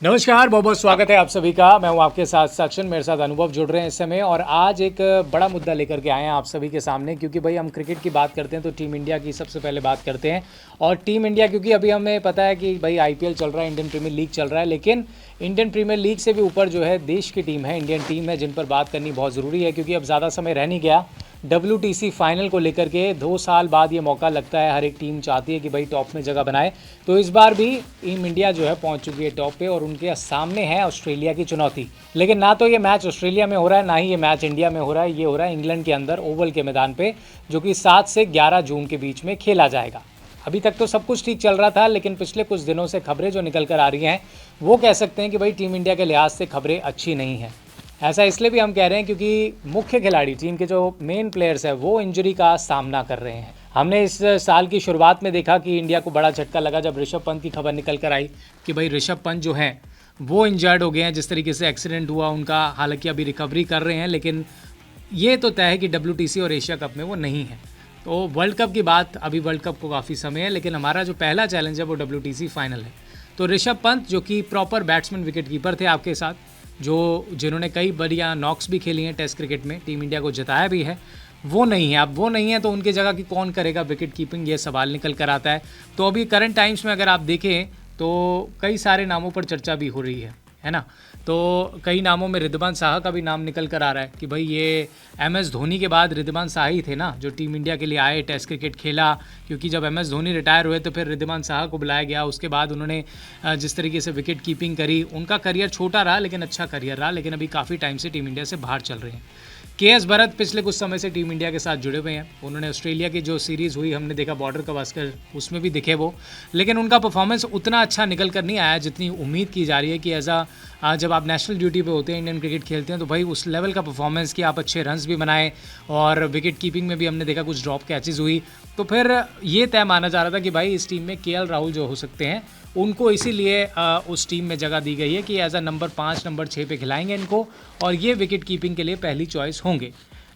नमस्कार, बहुत बहुत स्वागत है आप सभी का। मैं हूं आपके साथ सचिन, मेरे साथ अनुभव जुड़ रहे हैं इस समय। और आज एक बड़ा मुद्दा लेकर के आए हैं आप सभी के सामने, क्योंकि भाई हम क्रिकेट की बात करते हैं तो टीम इंडिया की सबसे पहले बात करते हैं। और टीम इंडिया, क्योंकि अभी हमें पता है कि भाई आईपीएल चल रहा है, इंडियन प्रीमियर लीग चल रहा है, लेकिन इंडियन प्रीमियर लीग से भी ऊपर जो है देश की टीम है, इंडियन टीम है, जिन पर बात करनी बहुत ज़रूरी है। क्योंकि अब ज़्यादा समय रह नहीं गया WTC फाइनल को लेकर के। 2 साल बाद ये मौका लगता है, हर एक टीम चाहती है कि भाई टॉप में जगह बनाए। तो इस बार भी टीम इंडिया जो है पहुंच चुकी है टॉप पे, और उनके सामने है ऑस्ट्रेलिया की चुनौती। लेकिन ना तो ये मैच ऑस्ट्रेलिया में हो रहा है, ना ही ये मैच इंडिया में हो रहा है। ये हो रहा है इंग्लैंड के अंदर ओवल के मैदान पे, जो कि 7 से 11 जून के बीच में खेला जाएगा। अभी तक तो सब कुछ ठीक चल रहा था, लेकिन पिछले कुछ दिनों से खबरें जो निकल कर आ रही हैं, वो कह सकते हैं कि भाई टीम इंडिया के लिहाज से खबरें अच्छी नहीं हैं। ऐसा इसलिए भी हम कह रहे हैं क्योंकि मुख्य खिलाड़ी, टीम के जो मेन प्लेयर्स हैं, वो इंजरी का सामना कर रहे हैं। हमने इस साल की शुरुआत में देखा कि इंडिया को बड़ा झटका लगा जब ऋषभ पंत की खबर निकल कर आई कि भाई ऋषभ पंत जो हैं वो इंजर्ड हो गए हैं। जिस तरीके से एक्सीडेंट हुआ उनका, हालांकि अभी रिकवरी कर रहे हैं, लेकिन ये तो तय है कि WTC और एशिया कप में वो नहीं है। तो वर्ल्ड कप की बात, अभी वर्ल्ड कप को काफ़ी समय है, लेकिन हमारा जो पहला चैलेंज है वो WTC फाइनल है। तो ऋषभ पंत, जो कि प्रॉपर बैट्समैन, विकेट कीपर थे आपके साथ, जिन्होंने कई बढ़िया नॉक्स भी खेली हैं टेस्ट क्रिकेट में, टीम इंडिया को जिताया भी है, वो नहीं है। अब वो नहीं है तो उनकी जगह की कौन करेगा विकेट कीपिंग, ये सवाल निकल कर आता है। तो अभी करंट टाइम्स में अगर आप देखें तो कई सारे नामों पर चर्चा भी हो रही है ना। तो कई नामों में रिद्धमान साहा का भी नाम निकल कर आ रहा है कि भाई ये MS धोनी के बाद रिद्धमान साहा ही थे ना जो टीम इंडिया के लिए आए, टेस्ट क्रिकेट खेला। क्योंकि जब MS धोनी रिटायर हुए तो फिर रिद्धमान साहा को बुलाया गया। उसके बाद उन्होंने जिस तरीके से विकेट कीपिंग करी, उनका करियर छोटा रहा लेकिन अच्छा करियर रहा, लेकिन अभी काफ़ी टाइम से टीम इंडिया से बाहर चल रहे हैं। KS भरत पिछले कुछ समय से टीम इंडिया के साथ जुड़े हुए हैं। उन्होंने ऑस्ट्रेलिया की जो सीरीज़ हुई, हमने देखा बॉर्डर गवास्कर, उसमें भी दिखे वो, लेकिन उनका परफॉर्मेंस उतना अच्छा निकल कर नहीं आया जितनी उम्मीद की जा रही है कि जब आप नेशनल ड्यूटी पे होते हैं, इंडियन क्रिकेट खेलते हैं, तो भाई उस लेवल का परफॉर्मेंस कि आप अच्छे रन्स भी बनाए। और विकेट कीपिंग में भी हमने देखा कुछ ड्रॉप कैचेज़ हुई। तो फिर ये तय माना जा रहा था कि भाई इस टीम में KL राहुल जो हो सकते हैं, उनको इसीलिए उस टीम में जगह दी गई है कि एज नंबर 5 नंबर 6 पे खिलाएंगे इनको, और ये विकेट कीपिंग के लिए पहली चॉइस होंगे।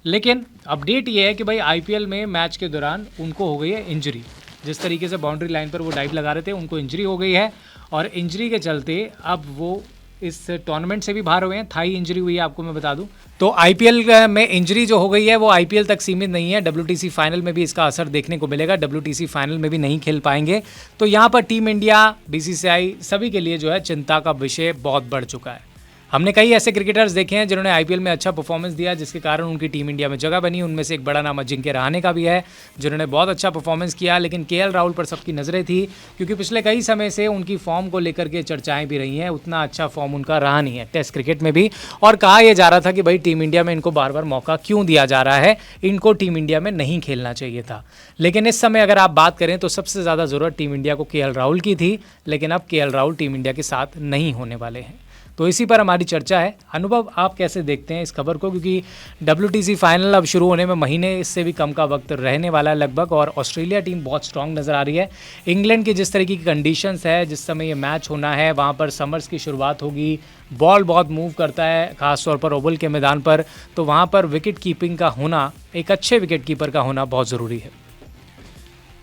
लेकिन अपडेट ये है कि भाई IPL में मैच के दौरान उनको हो गई है इंजरी। जिस तरीके से बाउंड्री लाइन पर वो डाइव लगा रहे थे, उनको इंजरी हो गई है, और इंजरी के चलते अब वो इस टूर्नामेंट से भी बाहर हुए हैं। थाई इंजरी हुई है, आपको मैं बता दूं। तो IPL में इंजरी जो हो गई है वो IPL तक सीमित नहीं है, WTC फाइनल में भी इसका असर देखने को मिलेगा। WTC फाइनल में भी नहीं खेल पाएंगे। तो यहाँ पर टीम इंडिया, BCCI सभी के लिए जो है चिंता का विषय बहुत बढ़ चुका है। हमने कई ऐसे क्रिकेटर्स देखे हैं जिन्होंने IPL में अच्छा परफॉर्मेंस दिया, जिसके कारण उनकी टीम इंडिया में जगह बनी। उनमें से एक बड़ा नाम अजिंक्य रहाणे का भी है, जिन्होंने बहुत अच्छा परफॉर्मेंस किया। लेकिन KL राहुल पर सबकी नज़रें थी, क्योंकि पिछले कई समय से उनकी फॉर्म को लेकर के चर्चाएं भी रही हैं। उतना अच्छा फॉर्म उनका रहा नहीं है टेस्ट क्रिकेट में भी, और कहा यह जा रहा था कि भाई टीम इंडिया में इनको बार बार मौका क्यों दिया जा रहा है, इनको टीम इंडिया में नहीं खेलना चाहिए था। लेकिन इस समय अगर आप बात करें तो सबसे ज़्यादा ज़रूरत टीम इंडिया को KL राहुल की थी, लेकिन अब KL राहुल टीम इंडिया के साथ नहीं होने वाले हैं। तो इसी पर हमारी चर्चा है। अनुभव, आप कैसे देखते हैं इस खबर को? क्योंकि WTC फाइनल अब शुरू होने में महीने इससे भी कम का वक्त रहने वाला है लगभग, और ऑस्ट्रेलिया टीम बहुत स्ट्रांग नज़र आ रही है। इंग्लैंड की जिस तरीके की कंडीशंस है, जिस समय ये मैच होना है, वहाँ पर समर्स की शुरुआत होगी, बॉल बहुत मूव करता है, खासतौर पर ओवल के मैदान पर। तो वहाँ पर विकेट कीपिंग का होना, एक अच्छे विकेट कीपर का होना बहुत ज़रूरी है।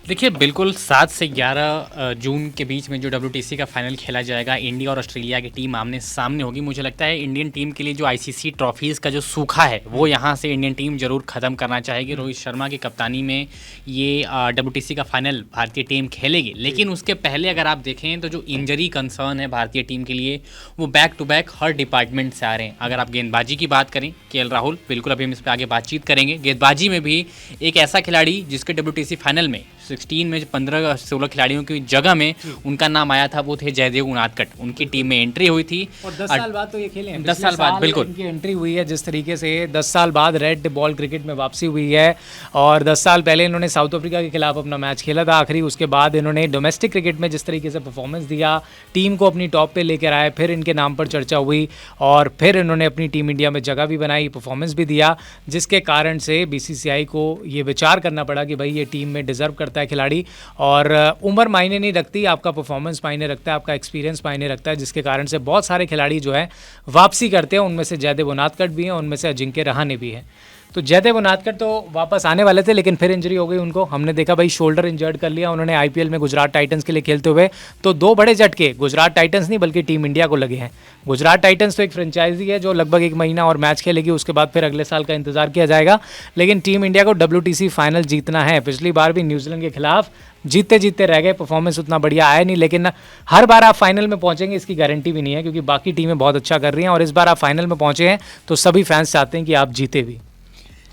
देखिए, बिल्कुल 7 से 11 जून के बीच में जो WTC का फाइनल खेला जाएगा, इंडिया और ऑस्ट्रेलिया की टीम आमने सामने होगी। मुझे लगता है इंडियन टीम के लिए जो ICC ट्रॉफीज़ का जो सूखा है, वो यहाँ से इंडियन टीम जरूर ख़त्म करना चाहेगी। रोहित शर्मा की कप्तानी में ये WTC का फाइनल भारतीय टीम खेलेगी। लेकिन उसके पहले अगर आप देखें तो जो इंजरी कंसर्न है भारतीय टीम के लिए, वो बैक टू बैक हर डिपार्टमेंट से आ रहे हैं। अगर आप गेंदबाजी की बात करें, KL राहुल, बिल्कुल अभी हम इस पर आगे बातचीत करेंगे। गेंदबाजी में भी एक ऐसा खिलाड़ी जिसके WTC फाइनल में 16 में 15-16 खिलाड़ियों की जगह में उनका नाम आया था, वो थे जयदेव उनादकट। उनकी टीम में एंट्री हुई थी, और 10 साल बाद तो ये खेले हैं। 10 साल बाद बिल्कुल इनकी एंट्री हुई है। जिस तरीके से 10 साल बाद रेड बॉल क्रिकेट में वापसी हुई है, और 10 साल पहले इन्होंने साउथ अफ्रीका के खिलाफ अपना मैच खेला था आखिरी। उसके बाद इन्होंने डोमेस्टिक क्रिकेट में जिस तरीके से परफॉर्मेंस दिया, टीम को अपनी टॉप पे लेकर आए, फिर इनके नाम पर चर्चा हुई, और फिर इन्होंने अपनी टीम इंडिया में जगह भी बनाई, परफॉर्मेंस भी दिया, जिसके कारण से BCCI को ये विचार करना पड़ा कि भाई ये टीम में डिजर्व करता है खिलाड़ी। और उम्र मायने नहीं रखती, आपका परफॉर्मेंस मायने रखता है, आपका एक्सपीरियंस मायने रखता है, जिसके कारण से बहुत सारे खिलाड़ी जो है वापसी करते हैं। उनमें से जयदेव उनादकट भी हैं, उनमें से अजिंक्य रहाणे भी हैं। तो जयदेव उनादकर तो वापस आने वाले थे, लेकिन फिर इंजरी हो गई उनको। हमने देखा भाई शोल्डर इंजर्ड कर लिया उन्होंने आईपीएल में गुजरात टाइटंस के लिए खेलते हुए। तो दो बड़े झटके गुजरात टाइटंस नहीं बल्कि टीम इंडिया को लगे हैं। गुजरात टाइटंस तो एक फ्रेंचाइजी है जो लगभग 1 महीना और मैच खेलेगी, उसके बाद फिर अगले साल का इंतजार किया जाएगा। लेकिन टीम इंडिया को WTC फाइनल जीतना है। पिछली बार भी न्यूजीलैंड के खिलाफ जीतते जीतते रह गए, परफॉर्मेंस उतना बढ़िया आया नहीं, लेकिन हर बार आप फाइनल में पहुंचेंगे इसकी गारंटी भी नहीं है, क्योंकि बाकी टीमें बहुत अच्छा कर रही हैं और इस बार आप फाइनल में पहुंचे हैं तो सभी फैंस चाहते हैं कि आप जीते भी।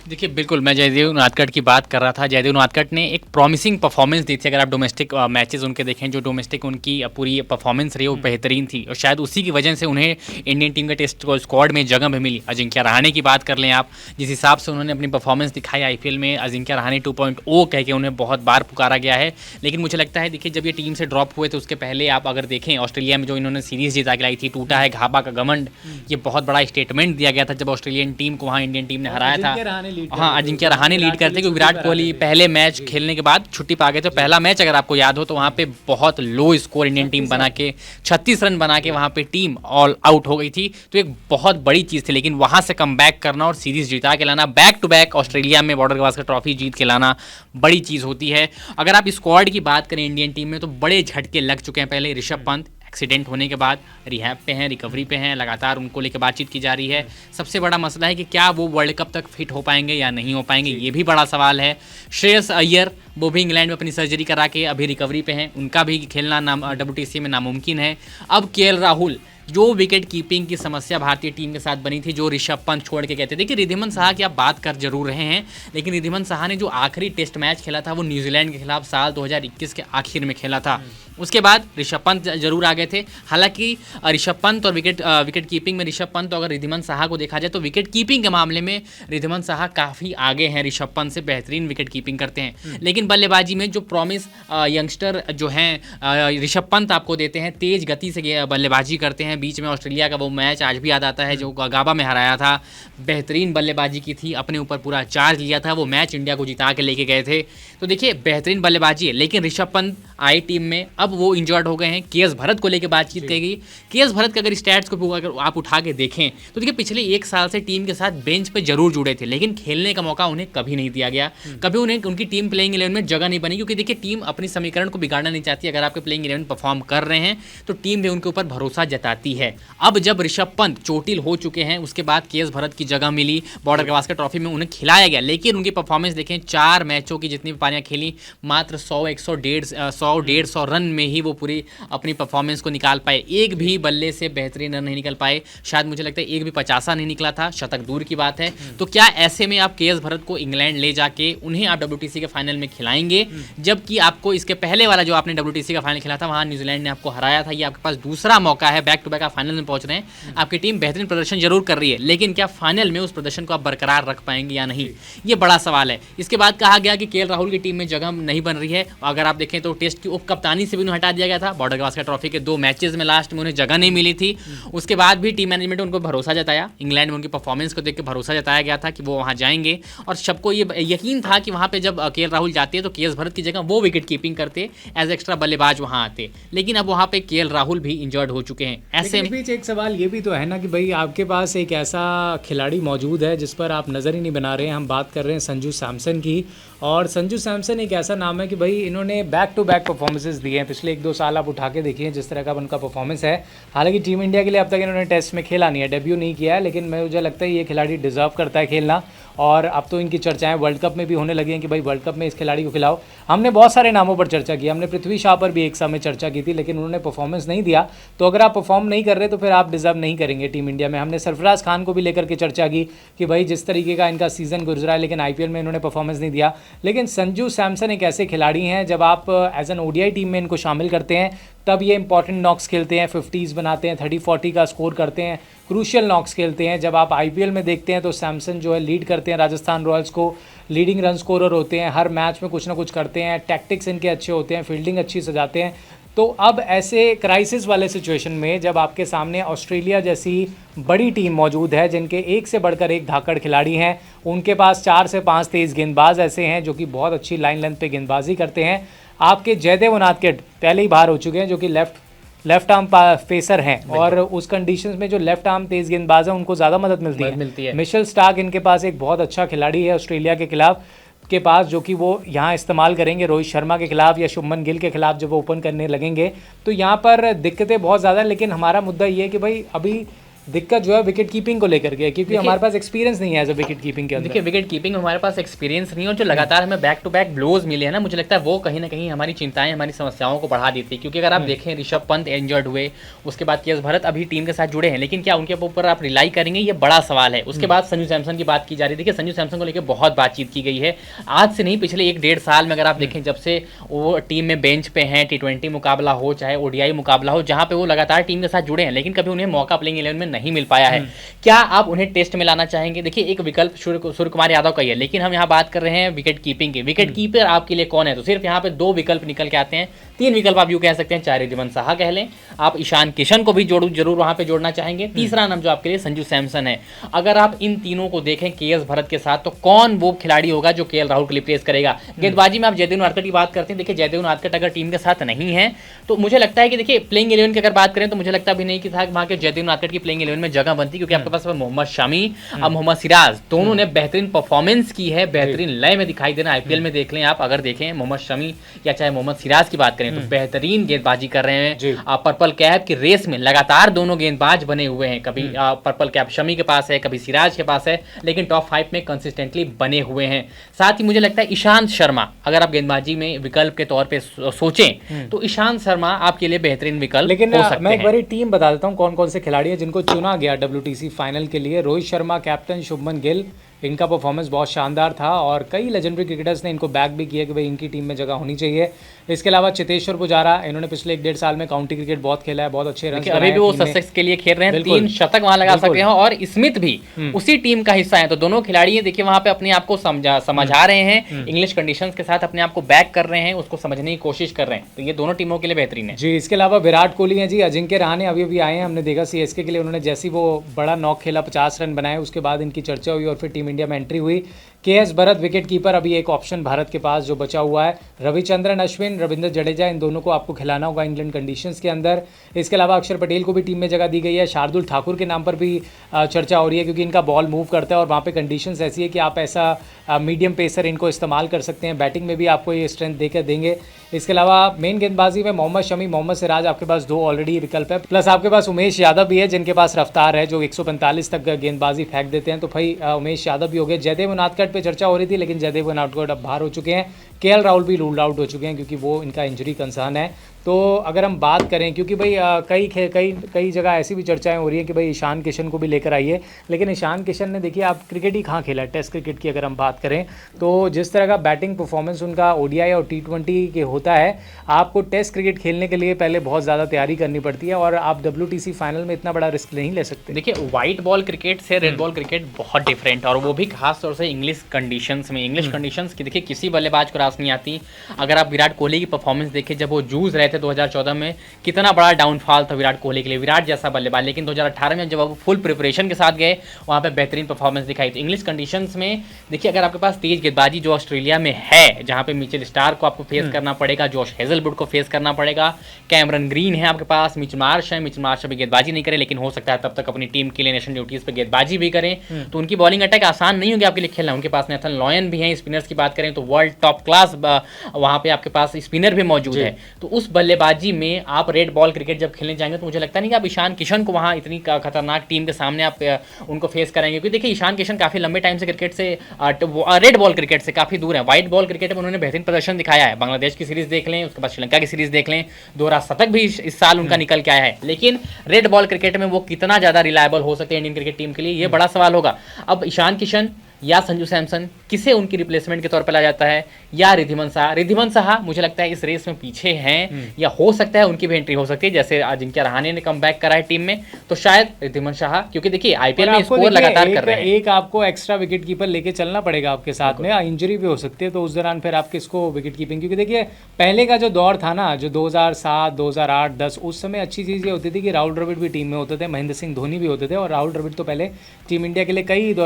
देखिए बिल्कुल, मैं जयदेव उनादकर की बात कर रहा था। जयदेव उनादकर ने एक प्रॉमिसिंग परफॉर्मेंस दी थी। अगर आप डोमेस्टिक मैचेस उनके देखें, जो डोमेस्टिक उनकी पूरी परफॉर्मेंस रही वो बेहतरीन थी, और शायद उसी की वजह से उन्हें इंडियन टीम के टेस्ट स्क्वाड में जगह भी मिली। अजिंक्य रहाणे की बात कर लें आप, जिस हिसाब से उन्होंने अपनी परफॉर्मेंस दिखाई आईपीएल में, अजिंक्य रहाणे 2.0 कह के उन्हें बहुत बार पुकारा गया है। लेकिन मुझे लगता है, देखिए जब ये टीम से ड्रॉप हुए थे उसके पहले आप अगर देखें ऑस्ट्रेलिया में जो इन्होंने सीरीज़ जीता के लाई थी, टूटा है घाबा का घमंड, ये बहुत बड़ा स्टेटमेंट दिया गया था जब ऑस्ट्रेलियन टीम को वहाँ इंडियन टीम ने हराया था। हाँ, अजिंक्य रहाणे लीड करते, क्योंकि विराट कोहली पहले मैच खेलने के बाद छुट्टी पा गए थे। पहला मैच अगर आपको याद हो तो वहाँ पे बहुत लो स्कोर इंडियन टीम बना के 36 रन बना के वहाँ पे टीम ऑल आउट हो गई थी। तो एक बहुत बड़ी चीज़ थी, लेकिन वहाँ से कम बैक करना और सीरीज जिता के लाना, बैक टू बैक ऑस्ट्रेलिया में बॉर्डर गवास्कर ट्रॉफी जीत के लाना बड़ी चीज़ होती है। अगर आप स्क्वाड की बात करें इंडियन टीम में, तो बड़े झटके लग चुके हैं। पहले ऋषभ पंत एक्सीडेंट होने के बाद रिहैब पे हैं, रिकवरी पे हैं, लगातार उनको लेकर बातचीत की जा रही है। सबसे बड़ा मसला है कि क्या वो वर्ल्ड कप तक फिट हो पाएंगे या नहीं हो पाएंगे, ये भी बड़ा सवाल है। श्रेयस अय्यर, वो भी इंग्लैंड में अपनी सर्जरी करा के अभी रिकवरी पे हैं, उनका भी खेलना WTC में नामुमकिन है। अब KL राहुल, जो विकेट कीपिंग की समस्या भारतीय टीम के साथ बनी थी, जो ऋषभ पंत छोड़ के कहते थे कि रिद्धिमान साहा की आप बात कर जरूर रहे हैं, लेकिन रिद्धिमान साहा ने जो आखिरी टेस्ट मैच खेला था वो न्यूजीलैंड के खिलाफ साल 2021 के आखिर में खेला था। उसके बाद ऋषभ पंत जरूर आ गए थे। हालांकि ऋषभ पंत और विकेट कीपिंग में ऋषभ पंत, अगर रिद्धिमान साहा को देखा जाए तो विकेट कीपिंग के मामले में रिद्धिमान साहा काफ़ी आगे हैं, ऋषभ पंत से बेहतरीन विकेट कीपिंग करते हैं। लेकिन बल्लेबाजी में जो प्रॉमिस यंगस्टर जो हैं ऋषभ पंत आपको देते हैं, तेज गति से बल्लेबाजी करते हैं। बीच में ऑस्ट्रेलिया का वो मैच आज भी याद आता है जो गाबा में हराया था, बेहतरीन बल्लेबाजी की थी, अपने ऊपर पूरा चार्ज लिया था, वो मैच इंडिया को जिता के लेके गए थे। तो देखिए बेहतरीन बल्लेबाजी है, लेकिन ऋषभ पंत आए टीम में, अब वो इंजर्ड हो गए हैं। KS भरत को लेकर बातचीत की गई। KS भरत के अगर स्टैट्स को अगर आप उठा के देखें तो देखिए पिछले 1 साल से टीम के साथ बेंच पे जरूर जुड़े थे, लेकिन खेलने का मौका उन्हें कभी नहीं दिया गया, कभी उन्हें उनकी टीम प्लेइंग 11 में जगह नहीं बनी, क्योंकि देखिए टीम अपनी समीकरण को बिगाड़ना नहीं चाहती। अगर आपके प्लेइंग 11 परफॉर्म कर रहे हैं तो टीम भी उनके ऊपर भरोसा जताती है। अब जब ऋषभ पंत चोटिल हो चुके हैं, उसके बाद KS भरत की जगह मिली, बॉर्डर गवास्कर ट्रॉफी में उन्हें खिलाया गया, लेकिन उनकी परफॉर्मेंस देखें, 4 मैचों की जितनी पारियां खेली, मात्र 100-150 रन में ही वो पूरी अपनी परफॉर्मेंस को निकाल पाए। एक भी बल्ले से बेहतरीन रन नहीं निकल पाए, शायद मुझे लगता है एक भी 50 नहीं निकला था, शतक दूर की बात है। तो क्या ऐसे में आप KS भरत को इंग्लैंड ले जाके उन्हें आप WTC के फाइनल में खिलाएंगे, जबकि आपको इसके पहले वाला जो आपने WTC का फाइनल खेला था वहाँ न्यूजीलैंड ने आपको हराया था। ये आपके पास दूसरा मौका है, बैक टू बैक आप फाइनल में पहुंच रहे हैं, आपकी टीम बेहतरीन प्रदर्शन जरूर कर रही है, लेकिन क्या फाइनल में उस प्रदर्शन को आप बरकरार रख पाएंगे या नहीं, ये बड़ा सवाल है। इसके बाद कहा गया कि KL राहुल की टीम में जगह नहीं बन रही है। अगर आप देखें तो टेस्ट की उप कप्तानी से भी उन्हें हटा दिया गया था, बॉर्डर गवास्कर ट्रॉफी के 2 मैचेस में लास्ट में उन्हें जगह नहीं मिली थी। उसके बाद भी टीम मैनेजमेंट ने उनको भरोसा जताया, इंग्लैंड में उनकी परफॉर्मेंस को देख के भरोसा जताया गया था कि वो वहाँ जाएंगे, और सबको ये यकीन था कि वहाँ पे जब KL राहुल जाते हैं तो KS भरत की जगह वो विकेट कीपिंग करते, एज एक्स्ट्रा बल्लेबाज वहाँ आते। लेकिन अब वहाँ पे KL राहुल भी इंजर्ड हो चुके हैं। ऐसे में बीच एक सवाल ये भी तो है ना कि भाई आपके पास एक ऐसा खिलाड़ी मौजूद है जिस पर आप नज़र ही नहीं बना रहे हैं। हम बात कर रहे हैं संजू सैमसन की, और संजू सैमसन एक ऐसा नाम है कि भाई इन्होंने बैक टू बैक परफॉर्मेंसेस दिए हैं। पिछले 1-2 साल आप उठा के देखिए जिस तरह का उनका परफॉर्मेंस है। हालांकि टीम इंडिया के लिए अब तक इन्होंने टेस्ट में खेला नहीं है, डेब्यू नहीं किया है, लेकिन मुझे लगता है ये खिलाड़ी डिजर्व करता है खेलना। और अब तो इनकी चर्चाएं वर्ल्ड कप में भी होने लगी हैं कि भाई वर्ल्ड कप में इस खिलाड़ी को खिलाओ। हमने बहुत सारे नामों पर चर्चा की, हमने पृथ्वी शॉ पर भी एक समय चर्चा की थी, लेकिन उन्होंने परफॉर्मेंस नहीं दिया। तो अगर आप परफॉर्म नहीं कर रहे तो फिर आप डिजर्व नहीं करेंगे टीम इंडिया में। हमने सरफराज खान को भी लेकर के चर्चा की कि भाई जिस तरीके का इनका सीजन गुजरा है, लेकिन IPL में इन्होंने परफॉर्मेंस नहीं दिया। लेकिन संजू सैमसन एक ऐसे खिलाड़ी हैं, जब आप एज एन ODI टीम में इनको शामिल करते हैं तब ये इंपॉर्टेंट नॉक्स खेलते हैं, 50s बनाते हैं, 30-40 का स्कोर करते हैं, क्रूशियल नॉक्स खेलते हैं। जब आप IPL में देखते हैं तो सैमसन जो है लीड करते हैं राजस्थान रॉयल्स को, लीडिंग रन स्कोरर होते हैं, हर मैच में कुछ ना कुछ करते हैं, टैक्टिक्स इनके अच्छे होते हैं, फील्डिंग अच्छी सजाते हैं। तो अब ऐसे क्राइसिस वाले सिचुएशन में जब आपके सामने ऑस्ट्रेलिया जैसी बड़ी टीम मौजूद है, जिनके एक से बढ़कर एक धाकड़ खिलाड़ी हैं, उनके पास 4 से 5 तेज़ गेंदबाज ऐसे हैं जो कि बहुत अच्छी लाइन लेंथ पे गेंदबाजी करते हैं। आपके जयदेव उनादकर पहले ही बाहर हो चुके हैं, जो कि लेफ्ट लेफ्ट आर्म पेसर हैं और उस कंडीशंस में जो लेफ्ट आर्म तेज गेंदबाज है उनको ज़्यादा मदद मिलती है। मिशेल स्टार्क इनके पास एक बहुत अच्छा खिलाड़ी है ऑस्ट्रेलिया के खिलाफ के पास, जो कि वो यहाँ इस्तेमाल करेंगे रोहित शर्मा के खिलाफ या शुभमन गिल के खिलाफ जब वो ओपन करने लगेंगे। तो यहाँ पर दिक्कतें बहुत ज़्यादा, लेकिन हमारा मुद्दा ये है कि भाई अभी दिक्कत जो है विकेट कीपिंग को लेकर के, क्योंकि हमारे पास एक्सपीरियंस नहीं है एज अ विकेट कीपिंग के अंदर। देखिए विकेट कीपिंग में हमारे पास एक्सपीरियंस नहीं है और जो लगातार हमें बैक टू बैक ब्लोज मिले हैं ना, मुझे लगता है वो कहीं ना कहीं हमारी चिंताएं, हमारी समस्याओं को बढ़ा देती है। क्योंकि अगर आप देखें ऋषभ पंत इंजर्ड हुए, उसके बाद केएस भरत अभी टीम के साथ जुड़े हैं, लेकिन क्या उनके ऊपर आप रिलाई करेंगे, ये बड़ा सवाल है। उसके बाद संजू सैमसन की बात की जा रही थी कि संजू सैमसन को लेकर बहुत बातचीत की गई है, आज से नहीं पिछले 1-1.5 साल में। अगर आप देखें जब से वो टीम में बेंच पे हैं, T20 मुकाबला हो चाहे ODI मुकाबला हो, जहां पे वो लगातार टीम के साथ जुड़े हैं, लेकिन कभी उन्हें मौका प्लेइंग 11 में नहीं मिल पाया है। क्या आप उन्हें टेस्ट में लाना चाहेंगे? देखिए एक विकल्प सूर्य कुमार यादव का ही है, लेकिन हम यहाँ बात कर रहे हैं विकेट कीपिंग के। विकेट कीपर आपके लिए कौन है? तो सिर्फ यहाँ पे 2 विकल्प निकल के आते हैं, 3 विकल्प आप यूँ कह सकते हैं, चाहे रिद्धिमान साहा कह लें, आप ईशान किशन को भी जरूर वहाँ पे जोड़ना चाहेंगे। तीसरा नाम जो आपके लिए संजू सैमसन है। अगर आप इन तीनों को देखें केएस भरत के साथ, तो कौन वो खिलाड़ी होगा जो केएल राहुल को रिप्लेस करेगा? गेंदबाजी में आप जयदेव उनादकट की बात करते हैं, देखिए जयदेव उनादकट अगर टीम के साथ नहीं है तो मुझे लगता है कि देखिए प्लेइंग 11 की अगर बात करें तो मुझे लगता भी नहीं कि था वहाँ के जयदेव उनादकट की प्लेइंग 11 में जगह बनती, क्योंकि आपके पास मोहम्मद शमी और मोहम्मद सिराज दोनों ने बेहतरीन परफॉर्मेंस की है, बेहतरीन लय में दिखाई देना। आईपीएल में देख लें आप, अगर देखें मोहम्मद शमी या चाहे मोहम्मद सिराज की बात करें तो बेहतरीन गेंदबाजी कर रहे हैं। पर्पल कैप की रेस में लगातार दोनों गेंदबाज बने हुए हैं, कभी पर्पल कैप शमी के पास है, कभी सिराज के पास है, लेकिन टॉप 5 में कंसिस्टेंटली बने हुए हैं। साथ ही मुझे लगता है ईशांत शर्मा, अगर आप गेंदबाजी में विकल्प के तौर पे सोचें तो ईशांत शर्मा आपके लिए बेहतरीन विकल्प लेकिन हो सकते हैं। मैं एक बार टीम बता देता हूँ कौन कौन से खिलाड़ी हैं जिनको चुना गया WTC फाइनल के लिए। रोहित शर्मा कैप्टन, शुभमन गिल, इनका परफॉर्मेंस बहुत शानदार था और कई लेजेंडरी क्रिकेटर्स ने इनको बैक भी किया कि भाई इनकी टीम में जगह होनी चाहिए। इसके अलावा चेतेश्वर पुजारा, इन्होंने पिछले 1-1.5 साल में काउंटी क्रिकेट बहुत खेला है, बहुत अच्छे रन अभी भी वो ससेक्स के लिए खेल रहे हैं, 3 शतक वहां लगा सकते हैं और स्मिथ भी उसी टीम का हिस्सा है। तो दोनों खिलाड़ी देखिए वहां पे अपने आप को समझा रहे हैं, इंग्लिश कंडीशंस के साथ अपने आप को बैक कर रहे हैं, उसको समझने की कोशिश कर रहे हैं। तो ये दोनों टीमों के लिए बेहतरीन है जी। इसके अलावा विराट कोहली हैं जी, अजिंक्य रहाणे अभी अभी आए हैं, हमने देखा CSK के लिए उन्होंने जैसी वो बड़ा नॉक खेला, 50 रन बनाए, उसके बाद इनकी चर्चा हुई और फिर टीम इंडिया में एंट्री हुई। केएस भरत विकेट कीपर, अभी एक ऑप्शन भारत के पास जो बचा हुआ है। रविचंद्रन अश्विन, रविंद्र जडेजा, इन दोनों को आपको खिलाना होगा इंग्लैंड कंडीशंस के अंदर। इसके अलावा अक्षर पटेल को भी टीम में जगह दी गई है। शार्दुल ठाकुर के नाम पर भी चर्चा हो रही है, क्योंकि इनका बॉल मूव करता है और वहाँ पे कंडीशंस ऐसी है कि आप ऐसा मीडियम पेसर इनको इस्तेमाल कर सकते हैं, बैटिंग में भी आपको ये स्ट्रेंथ देकर देंगे। इसके अलावा मेन गेंदबाजी में मोहम्मद शमी, मोहम्मद सिराज, आपके पास 2 ऑलरेडी विकल्प है, प्लस आपके पास उमेश यादव भी है जिनके पास रफ्तार है, जो 145 तक गेंदबाजी फेंक देते हैं। तो भाई उमेश यादव भी हो गए। जयदेव उनादकट पे चर्चा हो रही थी, लेकिन जयदेव उनादकट अब बाहर हो चुके हैं। केएल राहुल भी रूल आउट हो चुके हैं क्योंकि वो इनका इंजरी कंसर्न है। तो अगर हम बात करें, क्योंकि भाई कई जगह ऐसी भी चर्चाएं हो रही हैं कि भाई ईशान किशन को भी लेकर आइए, लेकिन ईशान किशन ने देखिए आप क्रिकेट ही कहाँ खेला है, टेस्ट क्रिकेट की अगर हम बात करें तो जिस तरह का बैटिंग परफॉर्मेंस उनका ODI और T20 के होता है, आपको टेस्ट क्रिकेट खेलने के लिए पहले बहुत ज़्यादा तैयारी करनी पड़ती है और आप WTC फाइनल में इतना बड़ा रिस्क नहीं ले सकते। देखिए व्हाइट बॉल क्रिकेट से रेड बॉल क्रिकेट बहुत डिफरेंट, और वो भी खास तौर से इंग्लिश कंडीशंस में। इंग्लिश कंडीशंस की देखिए किसी बल्लेबाज को रास नहीं आती। अगर आप विराट कोहली की परफॉर्मेंस देखें, जब वो जूझ रहे थे 2014 में, कितना बड़ा डाउनफॉल था विराट कोहली के लिए, विराट जैसा बल्लेबाज, लेकिन 2018 में जब वो फुल प्रिपरेशन के साथ गए वहाँ पे बेहतरीन परफॉर्मेंस दिखाई। तो इंग्लिश कंडीशंस में देखिए अगर आपके पास तेज गेंदबाजी जो ऑस्ट्रेलिया में है, जहाँ पे मिचेल स्टार्क को आपको फेस करना पड़ेगा, जॉश हेजलवुड को फेस करना पड़ेगा, कैमरन ग्रीन है आपके पास, मिचेल मार्श है। मिचेल मार्श अभी गेंदबाजी नहीं करे, लेकिन हो सकता है तब तक अपनी टीम के लिए नेशनल ड्यूटीज पे गेंदबाजी भी करें, तो उनकी बॉलिंग अटैक आसान नहीं होगी आपके लिए खेलना। उनके पास नेथन लॉयन भी है। स्पिनर्स की बात करें तो वर्ल्ड टॉप क्लास वहाँ पे आपके पास स्पिनर भी मौजूद है। तो उस बल्लेबाजी में आप रेड बॉल क्रिकेट जब खेलने जाएंगे तो मुझे लगता नहीं कि आप ईशान किशन को वहाँ इतनी खतरनाक टीम के सामने आप उनको फेस करेंगे, क्योंकि देखिए ईशान किशन काफी लंबे टाइम से क्रिकेट से रेड बॉल क्रिकेट से काफी दूर है। व्हाइट बॉल क्रिकेट में उन्होंने बेहतरीन प्रदर्शन दिखाया है। बांग्लादेश की सीरीज देख लें, उसके बाद श्रीलंका की सीरीज देख लें, 2 शतक भी इस साल उनका निकल के आया है। लेकिन रेड बॉल क्रिकेट में वो कितना ज्यादा रिलायबल हो सकते हैं इंडियन क्रिकेट टीम के लिए, ये बड़ा सवाल होगा। अब ईशान किशन या संजू सैमसन, किसे उनकी रिप्लेसमेंट के तौर पर लाया जाता है, या रिद्धिमान साहा। रिद्धिमान साहा मुझे लगता है इस रेस में पीछे हैं, या हो सकता है उनकी भी एंट्री हो सकती है, जैसे अजिंक्य रहाणे ने कम बैक करा है टीम में, तो शायद रिद्धिमान साहा, क्योंकि देखिए आईपीएल में स्कोर लगातार कर रहे हैं। एक आपको एक्स्ट्रा विकेट कीपर लेके चलना पड़ेगा आपके साथ में, इंजरी भी हो सकती है, तो उस दौरान फिर आप किसको विकेट कीपिंग, क्योंकि देखिए पहले का जो दौर था ना, जो 2007, 2008, 10, उस समय अच्छी चीज़ ये होती थी कि राहुल द्रविड़ भी टीम में होते थे, महेंद्र सिंह धोनी भी होते थे, और राहुल द्रविड़ तो पहले टीम इंडिया के लिए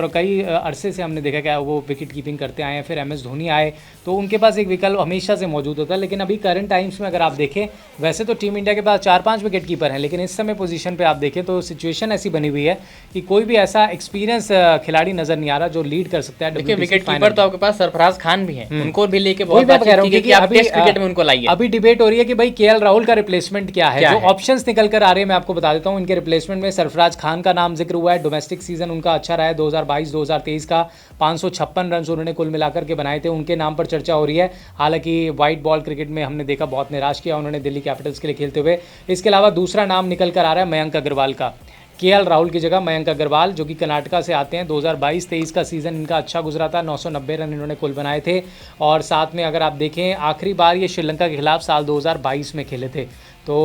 कई अरसे से हमने देखा कि वो विकेट कीपिंग करते आए हैं, फिर MS धोनी आए, तो उनके पास एक विकल्प हमेशा से मौजूद होता है। लेकिन अभी करंट टाइम्स में अगर आप देखें, वैसे तो टीम इंडिया के पास 4-5 विकेट कीपर हैं, लेकिन इस समय पोजीशन पे आप देखें तो सिचुएशन ऐसी बनी हुई है कि कोई भी ऐसा एक्सपीरियंस खिलाड़ी नजर नहीं आ रहा जो लीड कर सकता है। देखिए विकेट कीपर तो आपके पास सरफराज खान भी हैं, उनको भी लेके बहुत बातचीत की गई कि आप टेस्ट क्रिकेट में उनको लाइए। अभी डिबेट हो रही है कि भाई KL राहुल का रिप्लेसमेंट क्या है। जो ऑप्शंस निकल कर आ रहे हैं मैं आपको बता देता हूं। इनके रिप्लेसमेंट में सरफराज खान का नाम जिक्र हुआ है। डोमेस्टिक सीजन उनका अच्छा रहा है 2022-2023 का, 556 रन उन्होंने कुल मिलाकर के बनाए थे, उनके नाम पर चर्चा हो रही है। हालांकि वाइट बॉल क्रिकेट में हमने देखा बहुत निराश किया उन्होंने दिल्ली कैपिटल्स के लिए खेलते हुए। इसके अलावा दूसरा नाम निकल कर आ रहा है मयंक अग्रवाल का। KL राहुल की जगह मयंक अग्रवाल, जो कि कर्नाटका से आते हैं। 2022-23 का सीज़न इनका अच्छा गुजरा था, 990 रन इन्होंने कुल बनाए थे। और साथ में अगर आप देखें आखिरी बार ये श्रीलंका के खिलाफ साल 2022 में खेले थे। तो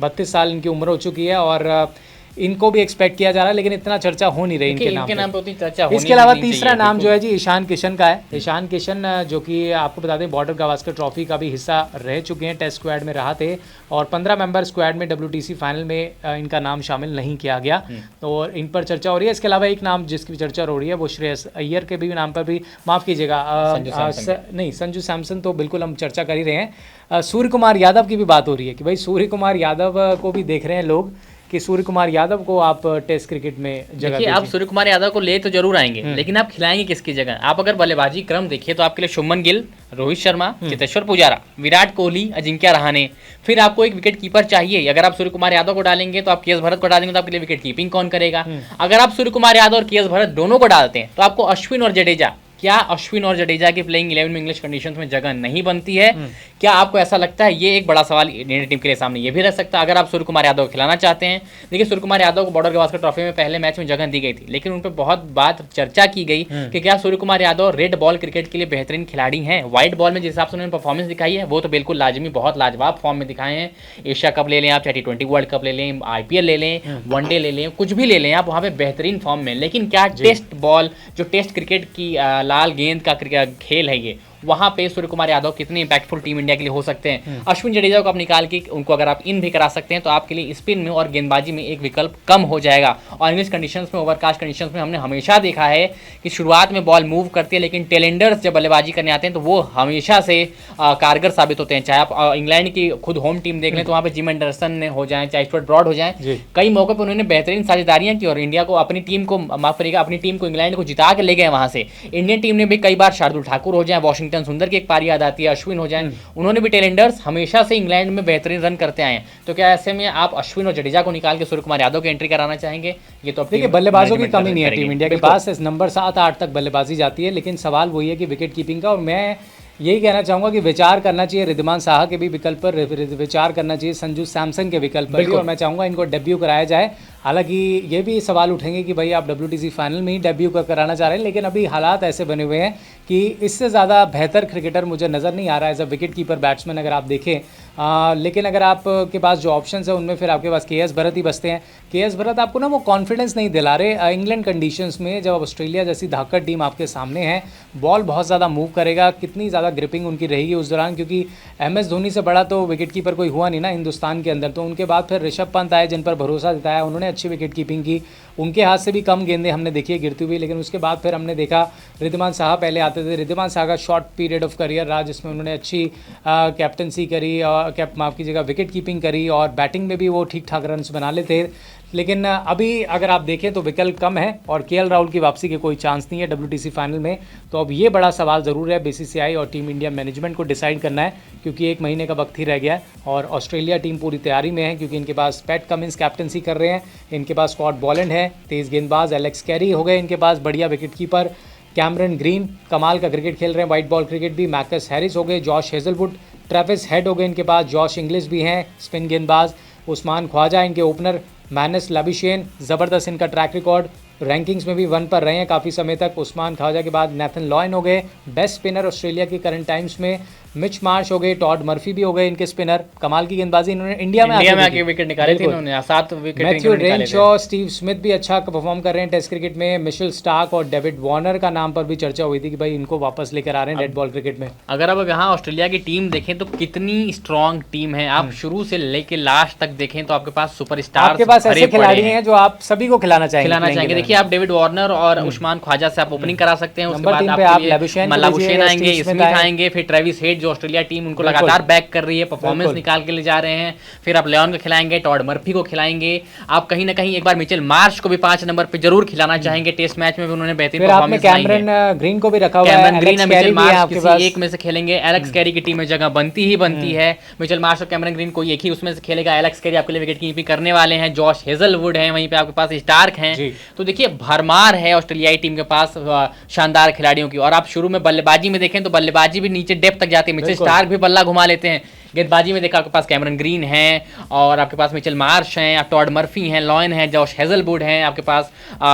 32 साल इनकी उम्र हो चुकी है और इनको भी एक्सपेक्ट किया जा रहा है, लेकिन इतना चर्चा हो नहीं रही इनके नाम पे। उतनी चर्चा होनी इसके अलावा नहीं तीसरा चाहिए, नाम जो है जी ईशान किशन का है। ईशान किशन जो कि आपको बता दें बॉर्डर गावस्कर ट्रॉफी का भी हिस्सा रह चुके हैं, टेस्ट स्क्वाड में रहा थे और 15 मेंबर स्क्वाड में WTC फाइनल में इनका नाम शामिल नहीं किया गया, तो इन पर चर्चा हो रही है। इसके अलावा एक नाम जिसकी चर्चा हो रही है वो श्रेयस अय्यर के भी नाम पर भी, माफ़ कीजिएगा नहीं संजू सैमसन तो बिल्कुल हम चर्चा कर ही रहे हैं। सूर्य कुमार यादव की भी बात हो रही है कि भाई सूर्य कुमार यादव को भी देख रहे हैं लोग कि सूर्य कुमार यादव को आप टेस्ट क्रिकेट में जगह देखिए। आप सूर्य कुमार यादव को ले तो जरूर आएंगे, लेकिन आप खिलाएंगे किसकी जगह? आप अगर बल्लेबाजी क्रम देखिए तो आपके लिए शुभमन गिल, रोहित शर्मा, चेतेश्वर पुजारा, विराट कोहली, अजिंक्य रहाणे, फिर आपको एक विकेट कीपर चाहिए। अगर आप सूर्य कुमार यादव को डालेंगे तो आप KS भरत को डालेंगे तो आपके लिए विकेट कीपिंग कौन करेगा? अगर आप सूर्य कुमार यादव और KS भरत दोनों को डालते हैं तो आपको अश्विन और जडेजा, क्या अश्विन और जडेजा की प्लेइंग 11 में इंग्लिश कंडीशंस में जगह नहीं बनती है? क्या आपको ऐसा लगता है? ये एक बड़ा सवाल इंडियन टीम के लिए सामने ये भी रह सकता है। अगर आप सूर्य कुमार यादव को खिलाना चाहते हैं, देखिए सूर्य कुमार यादव को बॉर्डर गावस्कर ट्रॉफी में पहले मैच में जगह दी गई थी, लेकिन उन पर बहुत बात चर्चा की गई कि क्या Surya Kumar Yadav red ball cricket के लिए बेहतरीन खिलाड़ी हैं। व्हाइट बॉल में जिस हिसाब से उन्होंने परफॉर्मेंस दिखाई है वो तो बिल्कुल लाजमी, बहुत लाजवाब फॉर्म में दिखाए हैं। एशिया कप ले लें आप, चाहे T20 वर्ल्ड कप ले लें, IPL ले लें, वनडे ले लें, कुछ भी ले लें आप, वहाँ पे बेहतरीन फॉर्म में। लेकिन क्या टेस्ट बॉल, जो टेस्ट क्रिकेट की लाल गेंद का खेल है, ये वहां पे सूर्य कुमार यादव कितने इंपैक्टफुल टीम इंडिया के लिए हो सकते हैं? अश्विन जडेजा को आप निकाल के उनको अगर आप इन भी करा सकते हैं तो आपके लिए स्पिन में और गेंदबाजी में एक विकल्प कम हो जाएगा। और इंग्लिश कंडीशंस में, ओवरकास्ट कंडीशंस में हमने हमेशा देखा है कि शुरुआत में बॉल मूव करती है, लेकिन टेलेंडर्स जब बल्लेबाजी करने आते हैं तो वो हमेशा से कारगर साबित होते हैं। चाहे आप इंग्लैंड की खुद होम टीम देख लें तो वहाँ पे जिम एंडरसन ने हो जाए, चाहे स्टुअर्ट ब्रॉड हो जाए, कई मौके पर उन्होंने बेहतरीन साझेदारियां की और इंडिया को, अपनी टीम को, माफ करिएगा, अपनी टीम को, इंग्लैंड को जिता के ले गए वहां से। इंडियन टीम ने भी कई बार शार्दुल ठाकुर हो जाए, वॉशिंगटन सुंदर की एक पारी याद आती है, अश्विन हो जाए, उन्होंने भी टेलेंडर्स हमेशा से इंग्लैंड में बेहतरीन रन करते आए हैं। तो क्या ऐसे में आप अश्विन और जडेजा को निकाल के सूर्य कुमार यादव की एंट्री कराना चाहेंगे? ये तो देखिए बल्लेबाजों की कमी नहीं है टीम इंडिया के पास, नंबर 7-8 तक बल्लेबाजी जाती है, लेकिन सवाल वही है कि विकेट कीपिंग का। और मैं यही कहना चाहूँगा कि विचार करना चाहिए रिद्धिमान साहा के भी विकल्प पर, विचार करना चाहिए संजू सैमसन के विकल्प पर भी, और मैं चाहूँगा इनको डेब्यू कराया जाए। हालांकि ये भी सवाल उठेंगे कि भाई आप WTC फाइनल में ही डेब्यू कराना चाह रहे हैं, लेकिन अभी हालात ऐसे बने हुए हैं कि इससे ज़्यादा बेहतर क्रिकेटर मुझे नज़र नहीं आ रहा है as a wicket keeper batsman अगर आप देखें। लेकिन अगर आपके पास जो ऑप्शंस है उनमें फिर आपके पास KS भरत ही बचते हैं। KS भरत आपको ना वो कॉन्फिडेंस नहीं दिला रहे इंग्लैंड कंडीशंस में, जब ऑस्ट्रेलिया जैसी धाकड़ टीम आपके सामने है, बॉल बहुत ज़्यादा मूव करेगा, कितनी ज़्यादा ग्रिपिंग उनकी रहेगी उस दौरान, क्योंकि MS धोनी से बड़ा तो विकेट कीपर कोई हुआ नहीं ना हिंदुस्तान के अंदर। तो उनके बाद फिर ऋषभ पंत आए जिन पर भरोसा जताया, उन्होंने अच्छी विकेट कीपिंग की, उनके हाथ से भी कम गेंदें हमने देखी है गिरती हुई। लेकिन उसके बाद फिर हमने देखा रिद्धिमान साहा पहले आते थे, रिद्धिमान साहा का शॉर्ट पीरियड ऑफ करियर रहा जिसमें उन्होंने अच्छी कैप्टनसी करी और माफ़ कीजिएगा विकेट कीपिंग करी, और बैटिंग में भी वो ठीक ठाक रन्स बना लेते। लेकिन अभी अगर आप देखें तो विकल्प कम है और KL राहुल की वापसी के कोई चांस नहीं है WTC फाइनल में। तो अब ये बड़ा सवाल ज़रूर है BCCI और टीम इंडिया मैनेजमेंट को डिसाइड करना है, क्योंकि 1 महीने का वक्त ही रह गया है और ऑस्ट्रेलिया टीम पूरी तैयारी में है, क्योंकि इनके पास पैट कमिंस कैप्टनसी कर रहे हैं, इनके पास स्कॉट बॉलैंड है तेज़ गेंदबाज, एलेक्स कैरी हो गए इनके पास बढ़िया विकेट कीपर, कैमरन ग्रीन कमाल का क्रिकेट खेल रहे हैं, वाइट बॉल क्रिकेट भी, मैकस हैरिस हो गए, जॉश हेजलवुड, ट्रेविस हेड हो गए इनके पास, जॉश इंग्लिश भी हैं स्पिन गेंदबाज, उस्मान ख्वाजा इनके ओपनर, मैनस लाबिशेन, ज़बरदस्त इनका ट्रैक रिकॉर्ड, रैंकिंग्स में भी 1 पर रहे हैं काफ़ी समय तक। उस्मान ख्वाजा के बाद नेथन लॉयन हो गए बेस्ट स्पिनर ऑस्ट्रेलिया के करंट टाइम्स में, मिच मार्श हो गए, टॉड मर्फी भी हो गए इनके स्पिनर, कमाल की गेंदबाजी इन्होंने इंडिया में आके विकेट निकाले थे इन्होंने, 7 wicket Matthew Renshaw, Steve Smith भी अच्छा परफॉर्म कर रहे हैं टेस्ट क्रिकेट में। मिशेल स्टार्क और डेविड वार्नर का नाम पर भी चर्चा हुई थी कि भाई इनको वापस लेकर आ रहे हैं रेड बॉल क्रिकेट में। अगर अब यहाँ ऑस्ट्रेलिया की टीम देखें तो कितनी स्ट्रॉन्ग टीम है, आप शुरू से लेके लास्ट तक देखें तो आपके पास सुपरस्टार, आपके पास ऐसे खिलाड़ी हैं जो आप सभी को खिलाना चाहेंगे। देखिए आप डेविड वार्नर और उस्मान ख्वाजा से आप ओपनिंग करा सकते हैं, उसके बाद आप लाबुशेन आएंगे, स्मिथ आएंगे, फिर ट्रेविस हेड जो ऑस्ट्रेलिया टीम उनको लगातार बैक कर रही है, परफॉर्मेंस निकाल के ले जा रहे हैं, फिर आप लियोन को खिलाएंगे, टॉड मर्फी को खिलाएंगे, आप कहीं ना कहीं एक बार मिचेल मार्श को भी 5 नंबर पे जरूर खिलाना चाहेंगे, टेस्ट मैच में भी उन्होंने बेहतरीन परफॉर्मेंस दी है। कैमरन ग्रीन को भी रखा हुआ है, कैमरन ग्रीन मिचेल मार्श किसी एक में से खेलेंगे, एलेक्स कैरी की टीम में जगह बनती ही बनती है, मिचेल मार्श और कैमरन ग्रीन कोई एक ही उसमें से खेलेगा, एलेक्स कैरी आपके लिए विकेट कीपिंग करने वाले हैं, जॉश हेजलवुड है, वहीं पे आपके पास स्टार्क हैं, तो देखिए भरमार है ऑस्ट्रेलियाई टीम के पास शानदार खिलाड़ियों की। और आप शुरू में बल्लेबाजी में देखें तो बल्लेबाजी भी नीचे डेप्थ तक जाती है, मिचेल स्टार्क भी बल्ला घुमा लेते हैं, गेंदबाजी में देखा आपके पास कैमरन ग्रीन है और आपके पास मिचेल मार्श हैं, आप टॉड मर्फी हैं, लॉयन है, जॉश हेजलवुड हैं, आपके पास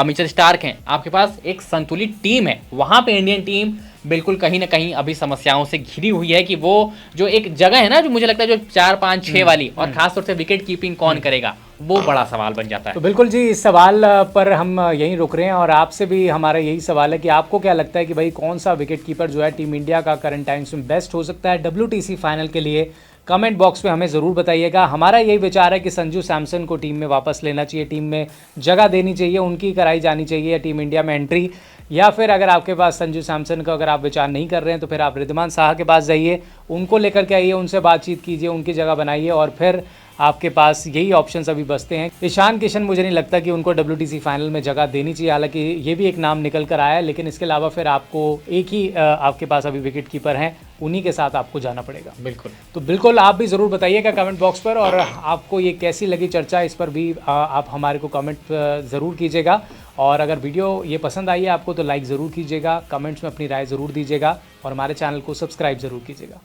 मिचेल स्टार्क हैं, आपके पास एक संतुलित टीम है। वहां पे इंडियन टीम बिल्कुल कहीं ना कहीं अभी समस्याओं से घिरी हुई है कि वो जो एक जगह है ना, जो मुझे लगता है जो 4, 5, 6 वाली, और खासतौर से विकेट कीपिंग कौन करेगा, वो बड़ा सवाल बन जाता है। तो बिल्कुल जी, इस सवाल पर हम यहीं रुक रहे हैं और आपसे भी हमारा यही सवाल है कि आपको क्या लगता है कि भाई कौन सा विकेट कीपर जो है टीम इंडिया का करंट टाइम्स में बेस्ट हो सकता है WTC फाइनल के लिए? कमेंट बॉक्स में हमें ज़रूर बताइएगा। हमारा यही विचार है कि संजू सैमसन को टीम में वापस लेना चाहिए, टीम में जगह देनी चाहिए, उनकी कराई जानी चाहिए टीम इंडिया में एंट्री। या फिर अगर आपके पास संजू सैमसन का अगर आप विचार नहीं कर रहे हैं तो फिर आप रिद्धिमान साहा के पास जाइए, उनको लेकर के आइए, उनसे बातचीत कीजिए, उनकी जगह बनाइए, और फिर आपके पास यही ऑप्शंस अभी बचते हैं। ईशान किशन मुझे नहीं लगता कि उनको WTC फाइनल में जगह देनी चाहिए, हालांकि ये भी एक नाम निकल कर आया है, लेकिन इसके अलावा फिर आपको एक ही आपके पास अभी विकेट कीपर हैं, उन्हीं के साथ आपको जाना पड़ेगा। बिल्कुल, तो बिल्कुल आप भी ज़रूर बताइएगा कमेंट बॉक्स पर, और आपको ये कैसी लगी चर्चा, इस पर भी आप हमारे को कमेंट ज़रूर कीजिएगा। और अगर वीडियो ये पसंद आई है आपको तो लाइक ज़रूर कीजिएगा, कमेंट्स में अपनी राय ज़रूर दीजिएगा, और हमारे चैनल को सब्सक्राइब ज़रूर कीजिएगा।